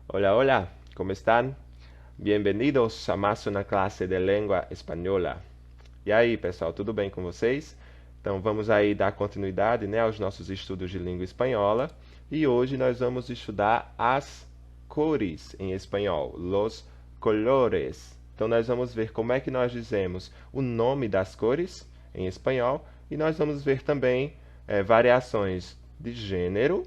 Hola, hola, ¿cómo están? Bienvenidos a mais uma classe de língua espanhola. E aí, pessoal, tudo bem com vocês? Então, vamos aí dar continuidade, né, aos nossos estudos de língua espanhola. E hoje nós vamos estudar as cores em espanhol, los colores. Então, nós vamos ver como é que nós dizemos o nome das cores em espanhol e nós vamos ver também variações de gênero.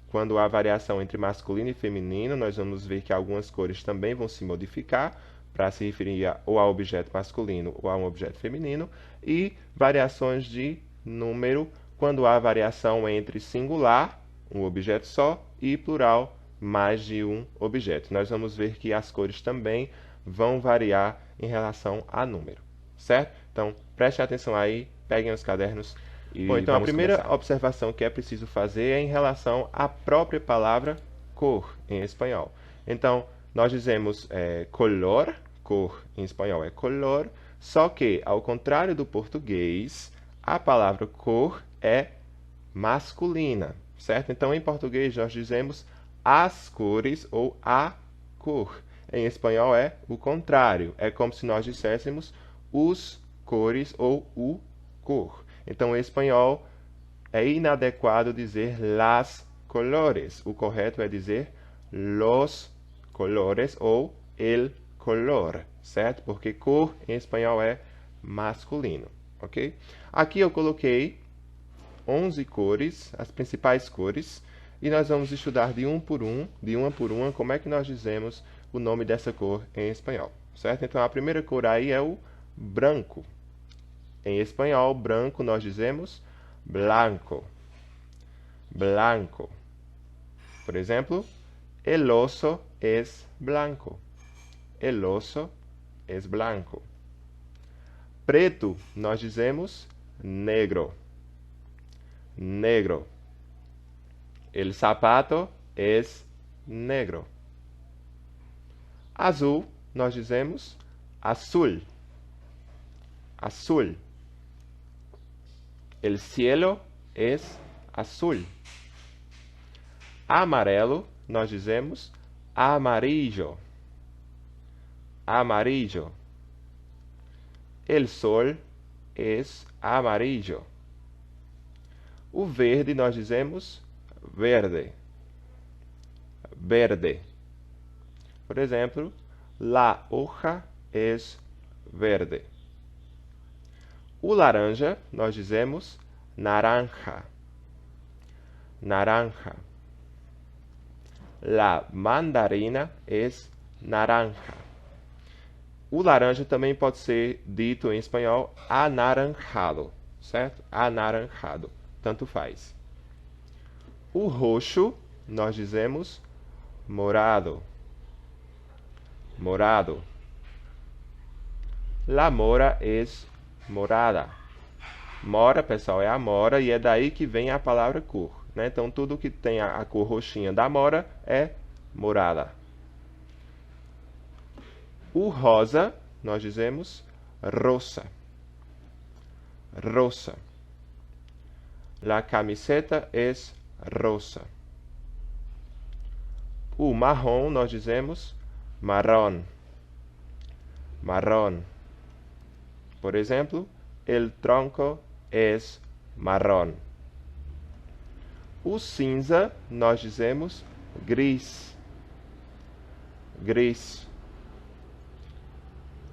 Quando há variação entre masculino e feminino, nós vamos ver que algumas cores também vão se modificar para se referir ou ao objeto masculino ou a um objeto feminino, e variações de número, quando há variação entre singular, um objeto só, e plural, mais de um objeto. Nós vamos ver que as cores também vão variar em relação a número, certo? Então, preste atenção aí, peguem os cadernos. Bom, então a primeira observação que é preciso fazer é em relação à própria palavra cor em espanhol. Então, nós dizemos color, cor em espanhol é color, só que, ao contrário do português, a palavra cor é masculina, certo? Então, em português, nós dizemos as cores ou a cor. Em espanhol é o contrário, é como se nós disséssemos os cores ou o cor. Então, em espanhol, é inadequado dizer las colores. O correto é dizer los colores ou el color, certo? Porque cor em espanhol é masculino, ok? Aqui eu coloquei 11 cores, as principais cores, e nós vamos estudar de uma por uma, como é que nós dizemos o nome dessa cor em espanhol, certo? Então, a primeira cor aí é o branco. Em espanhol, branco, nós dizemos blanco. Blanco. Por exemplo, el oso es blanco. El oso es blanco. Preto, nós dizemos negro. Negro. El zapato es negro. Azul, nós dizemos azul. Azul. El cielo es azul. Amarelo, nós dizemos amarillo. Amarillo. El sol es amarillo. O verde, nós dizemos verde. Verde. Por exemplo, la hoja es verde. O laranja, nós dizemos naranja. Naranja. La mandarina es naranja. O laranja também pode ser dito em espanhol anaranjado, certo? Anaranjado, tanto faz. O roxo, nós dizemos morado. Morado. La mora es morada. Mora, pessoal, é a mora e é daí que vem a palavra cor, né? Então, tudo que tem a cor roxinha da mora é morada. O rosa, nós dizemos rosa. Rosa. La camiseta es rosa. O marrom, nós dizemos marrón. Marrón. Por exemplo, el tronco es marrón. O cinza, nós dizemos gris. Gris.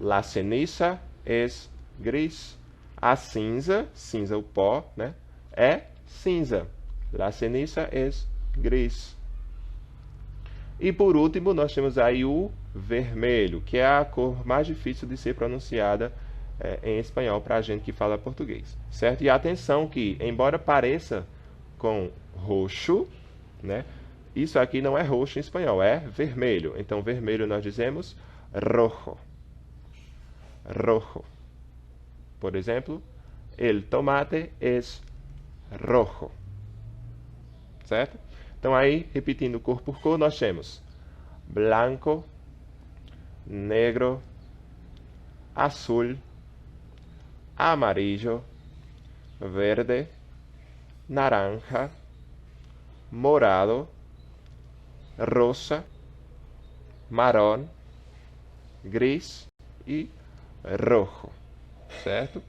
La ceniza es gris. A cinza, cinza o pó, né? É cinza. La ceniza es gris. E por último, nós temos aí o vermelho, que é a cor mais difícil de ser pronunciada em espanhol para a gente que fala português, certo? E atenção que, embora pareça com roxo, né? Isso aqui não é roxo em espanhol, é vermelho. Então, vermelho nós dizemos rojo. Rojo. Por exemplo, el tomate es rojo. Certo? Então, aí, repetindo cor por cor, nós temos blanco, negro, azul, amarillo, verde, naranja, morado, rosa marrón, gris e rojo, certo?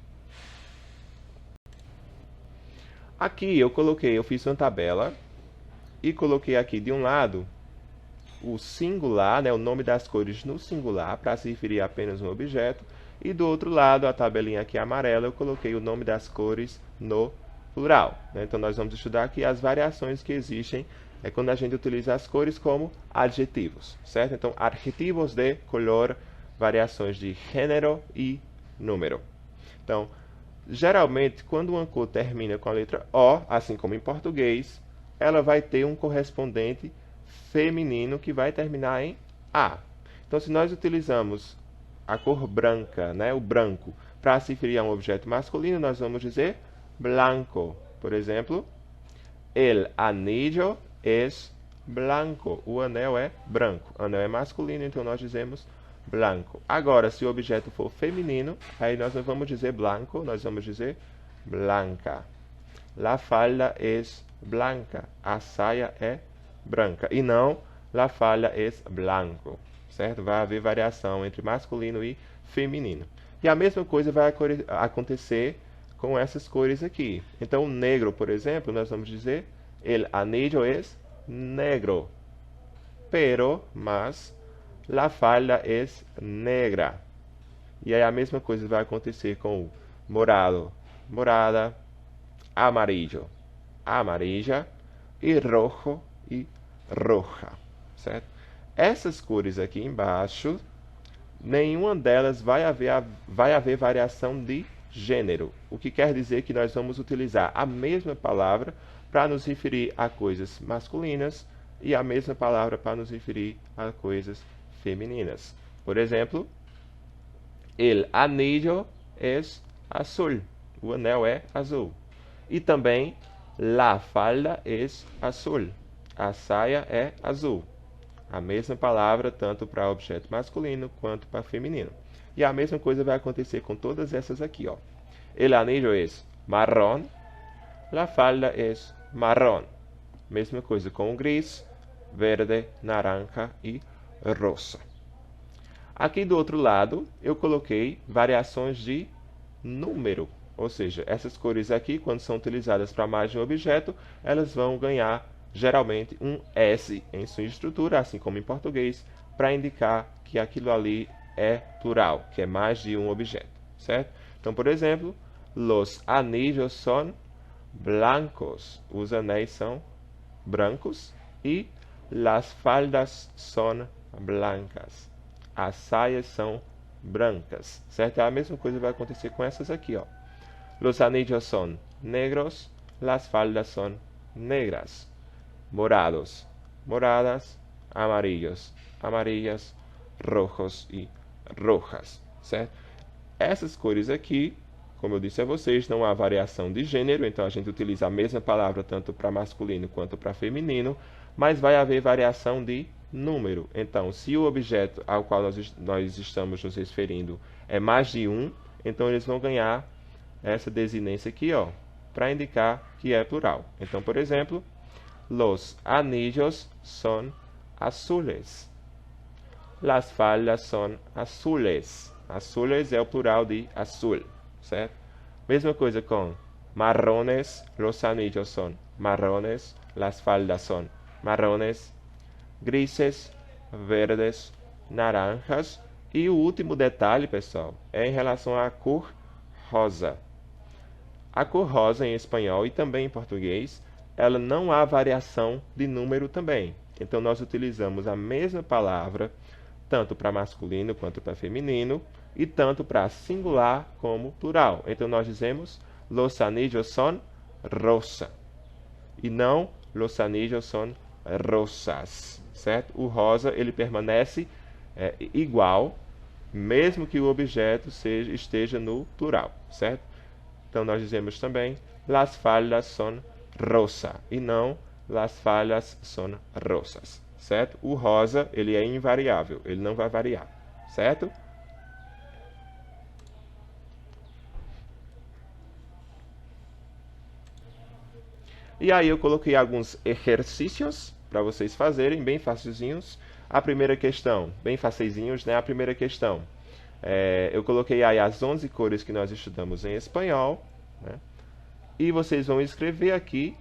Aqui eu fiz uma tabela e coloquei aqui de um lado o singular, né, o nome das cores no singular, para se referir a apenas um objeto, e do outro lado, a tabelinha aqui amarela, eu coloquei o nome das cores no plural, né? Então, nós vamos estudar aqui as variações que existem quando a gente utiliza as cores como adjetivos, certo? Então, adjetivos de color, variações de gênero e número. Então, geralmente, quando uma cor termina com a letra O, assim como em português, ela vai ter um correspondente feminino que vai terminar em A. Então, se nós utilizamos a cor branca, né, o branco, para se referir a um objeto masculino, nós vamos dizer blanco. Por exemplo, el anillo es blanco. O anel é branco. O anel é masculino, então nós dizemos blanco. Agora, se o objeto for feminino, aí nós não vamos dizer blanco, nós vamos dizer blanca. La falda es blanca. A saia é branca. E não la falda es blanco. Certo? Vai haver variação entre masculino e feminino. E a mesma coisa vai acontecer com essas cores aqui. Então, o negro, por exemplo, nós vamos dizer el anillo es negro. Pero, mas, la falda es negra. E aí a mesma coisa vai acontecer com o morado, morada, amarillo, amarilla, e rojo e roja, certo? Essas cores aqui embaixo, nenhuma delas vai haver variação de gênero, o que quer dizer que nós vamos utilizar a mesma palavra para nos referir a coisas masculinas e a mesma palavra para nos referir a coisas femininas. Por exemplo, el anillo es azul, o anel é azul. E também, la falda es azul, a saia é azul. A mesma palavra tanto para objeto masculino quanto para feminino. E a mesma coisa vai acontecer com todas essas aqui, ó. El anillo es marrón, la falda es marrón. Mesma coisa com o gris, verde, naranja e rosa. Aqui do outro lado, eu coloquei variações de número. Ou seja, essas cores aqui, quando são utilizadas para mais de um objeto, elas vão ganhar geralmente um S em sua estrutura, assim como em português, para indicar que aquilo ali é plural, que é mais de um objeto, certo? Então, por exemplo, los anillos son blancos. Os anéis são brancos e las faldas son blancas. As saias são brancas, certo? A mesma coisa vai acontecer com essas aqui, ó. Los anillos son negros, las faldas son negras. Morados, moradas, amarillos, amarillas, rojos e rojas, certo? Essas cores aqui, como eu disse a vocês, não há variação de gênero, então a gente utiliza a mesma palavra tanto para masculino quanto para feminino, mas vai haver variação de número. Então, se o objeto ao qual nós estamos nos referindo é mais de um, então eles vão ganhar essa desinência aqui, ó, para indicar que é plural. Então, por exemplo, los anillos son azules. Las faldas son azules. Azules é o plural de azul, certo? Mesma coisa com marrones. Los anillos son marrones. Las faldas son marrones. Grises, verdes, naranjas. E o último detalhe, pessoal, é em relação à cor rosa. A cor rosa em espanhol e também em português, ela não há variação de número também. Então, nós utilizamos a mesma palavra, tanto para masculino quanto para feminino, e tanto para singular como plural. Então, nós dizemos, los anillos son rosa, e não los anillos son rosas, certo? O rosa, ele permanece igual, mesmo que o objeto esteja no plural, certo? Então, nós dizemos também, las faldas son rosa, e não las faldas son rosas, certo? O rosa, ele é invariável, ele não vai variar, certo? E aí eu coloquei alguns exercícios para vocês fazerem, bem facilzinhos. A primeira questão, bem facezinhos, né? A primeira questão, eu coloquei aí as 11 cores que nós estudamos em espanhol, né? E vocês vão escrever aqui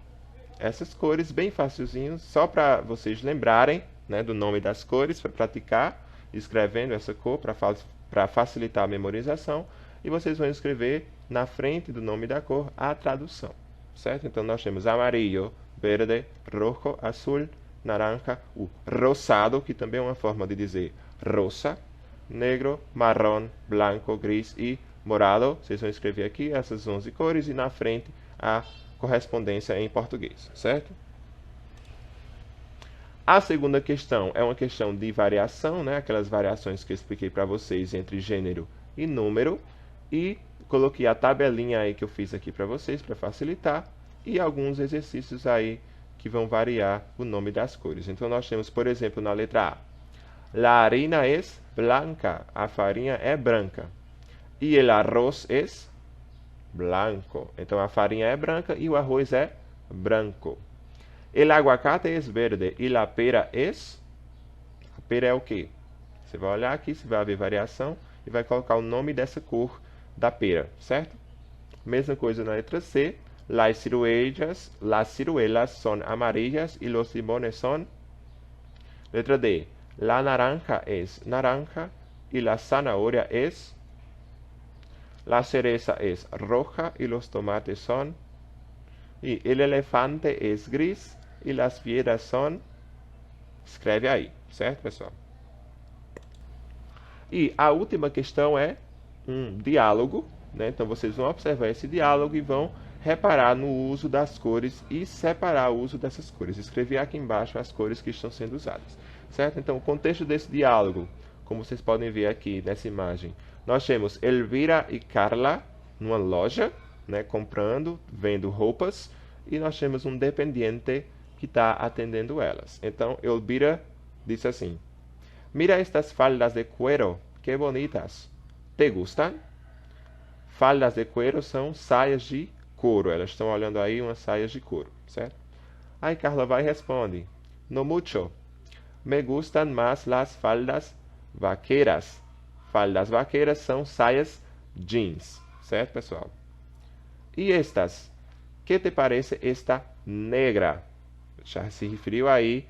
essas cores bem facilzinhos, só para vocês lembrarem, né, do nome das cores, para praticar, escrevendo essa cor para facilitar a memorização. E vocês vão escrever na frente do nome da cor a tradução, certo? Então nós temos amarillo, verde, rojo, azul, naranja, o rosado, que também é uma forma de dizer rosa, negro, marrom, branco, gris e morado. Vocês vão escrever aqui essas 11 cores e na frente a correspondência em português, certo? A segunda questão é uma questão de variação, né? Aquelas variações que eu expliquei para vocês entre gênero e número. E coloquei a tabelinha aí que eu fiz aqui para vocês, para facilitar. E alguns exercícios aí que vão variar o nome das cores. Então nós temos, por exemplo, na letra A. La harina es blanca. A farinha é branca. E el arroz es blanco. Então a farinha é branca e o arroz é branco. El aguacate es verde e la pera es... A pera é o quê? Você vai olhar aqui, você vai ver variação e vai colocar o nome dessa cor da pera, certo? Mesma coisa na letra C. Las ciruelas son amarillas y los limones son... Letra D. La naranja es naranja y la zanahoria es... La cereza es roja y los tomates son... E el elefante es gris e las piedras son... Escreve aí, certo, pessoal? E a última questão é um diálogo, né? Então vocês vão observar esse diálogo e vão reparar no uso das cores e separar o uso dessas cores. Escrever aqui embaixo as cores que estão sendo usadas, certo? Então o contexto desse diálogo, como vocês podem ver aqui nessa imagem, nós temos Elvira e Carla numa loja, né, comprando, vendo roupas, e nós temos um dependiente que está atendendo elas. Então, Elvira disse assim: Mira estas faldas de cuero, que bonitas. ¿Te gustan? Faldas de cuero são saias de couro. Elas estão olhando aí umas saias de couro, certo? Aí Carla vai e responde: No mucho. Me gustan más las faldas vaqueras. Faldas vaqueras são saias jeans, certo, pessoal? E estas? Que te parece esta negra? Já se referiu aí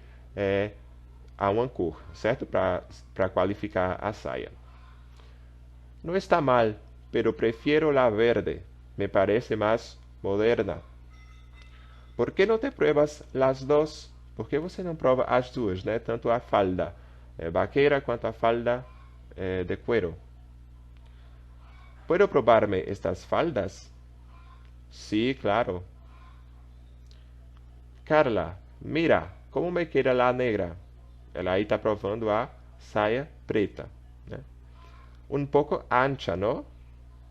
a uma cor, certo? Para qualificar a saia. No está mal, pero prefiero la verde. Me parece más moderna. ¿Por qué no te pruebas las dos? Por que você não prova as duas, né? Tanto a falda vaquera quanto a falda de cuero. ¿Puedo probarme estas faldas? Sí, claro. Carla, mira, como me queda la negra. Ela aí está provando a saia preta, né? Um pouco ancha, não?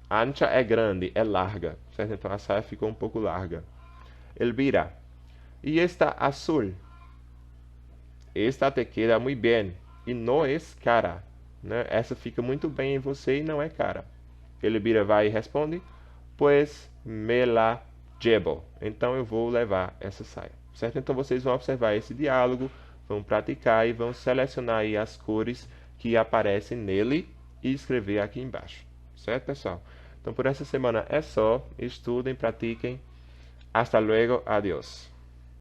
Ancha é grande, é larga, certo? Então a saia ficou um pouco larga. Elvira, e esta azul? Esta te queda muito bem e não é cara, né? Essa fica muito bem em você e não é cara. Elvira vai e responde: Pues me la llevo. Então eu vou levar essa saia, certo? Então vocês vão observar esse diálogo, vão praticar e vão selecionar aí as cores que aparecem nele e escrever aqui embaixo, certo, pessoal? Então por essa semana é só. Estudem, pratiquem. Hasta luego, adiós.